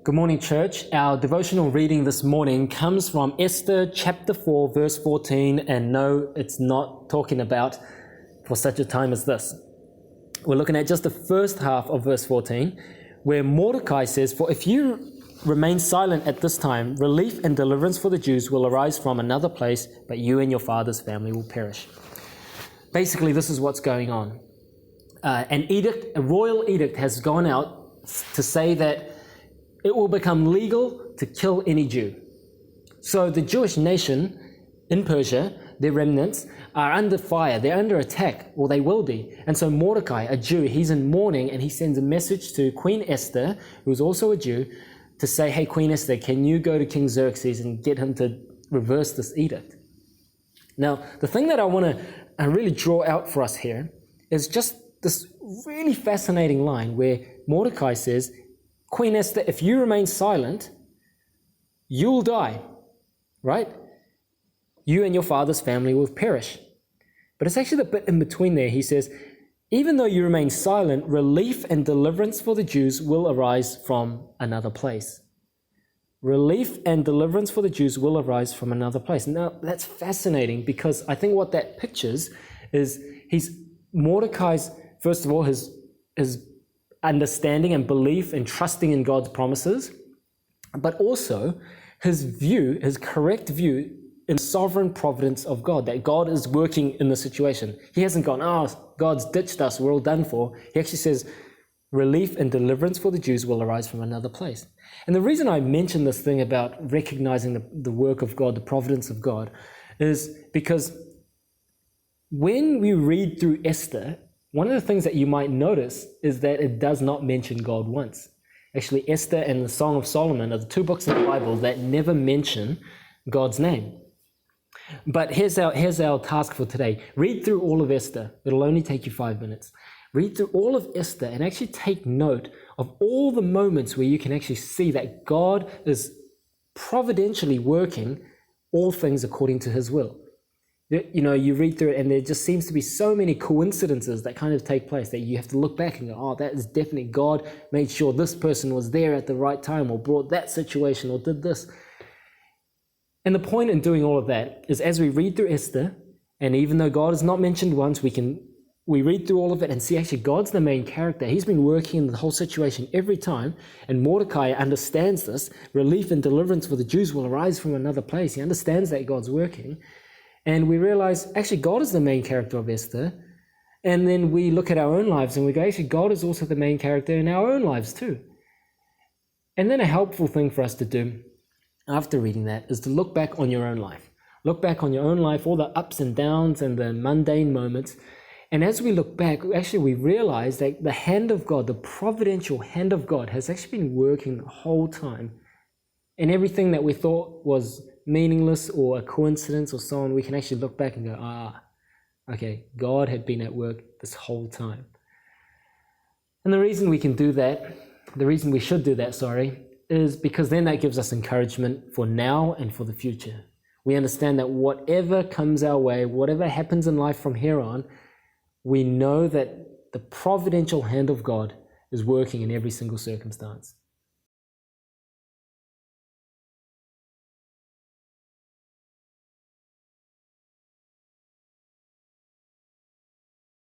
Good morning, church. Our devotional reading this morning comes from Esther chapter 4, verse 14, and no, it's not talking about for such a time as this. We're looking at just the first half of verse 14, where Mordecai says, "For if you remain silent at this time, relief and deliverance for the Jews will arise from another place, but you and your father's family will perish." Basically, this is what's going on. A royal edict has gone out to say that it will become legal to kill any Jew. So the Jewish nation in Persia, their remnants, are under fire. They're under attack, or they will be. And so Mordecai, a Jew, he's in mourning, and he sends a message to Queen Esther, who's also a Jew, to say, "Hey, Queen Esther, can you go to King Xerxes and get him to reverse this edict?" Now, the thing that I want to really draw out for us here is just this really fascinating line where Mordecai says, "Queen Esther, if you remain silent, you'll die," right? "You and your father's family will perish." But it's actually the bit in between there. He says, "Even though you remain silent, relief and deliverance for the Jews will arise from another place." Relief and deliverance for the Jews will arise from another place. Now, that's fascinating because I think what that pictures is Mordecai's, first of all, his understanding and belief and trusting in God's promises, but also his correct view in sovereign providence of God, that God is working in the situation. He hasn't gone, "Oh, God's ditched us, we're all done for." He actually says, relief and deliverance for the Jews will arise from another place. And the reason I mention this thing about recognizing the work of God, the providence of God, is because when we read through Esther, one of the things that you might notice is that it does not mention God once. Actually, Esther and the Song of Solomon are the two books in the Bible that never mention God's name. But here's our task for today. Read through all of Esther. It'll only take you 5 minutes. Read through all of Esther and actually take note of all the moments where you can actually see that God is providentially working all things according to his will. You know, you read through it and there just seems to be so many coincidences that kind of take place that you have to look back and go, "Oh, that is definitely God made sure this person was there at the right time or brought that situation or did this." And the point in doing all of that is as we read through Esther, and even though God is not mentioned once, we read through all of it and see actually God's the main character. He's been working in the whole situation every time, and Mordecai understands this. Relief and deliverance for the Jews will arise from another place. He understands that God's working. And we realize, actually, God is the main character of Esther. And then we look at our own lives and we go, actually, God is also the main character in our own lives too. And then a helpful thing for us to do after reading that is to look back on your own life. Look back on your own life, all the ups and downs and the mundane moments. And as we look back, actually, we realize that the hand of God, the providential hand of God, has actually been working the whole time. And everything that we thought was meaningless or a coincidence or so on, we can actually look back and go, okay, God had been at work this whole time. And the reason we can do that, the reason we should do that, is because then that gives us encouragement for now and for the future. We understand that whatever comes our way, whatever happens in life from here on, we know that the providential hand of God is working in every single circumstance.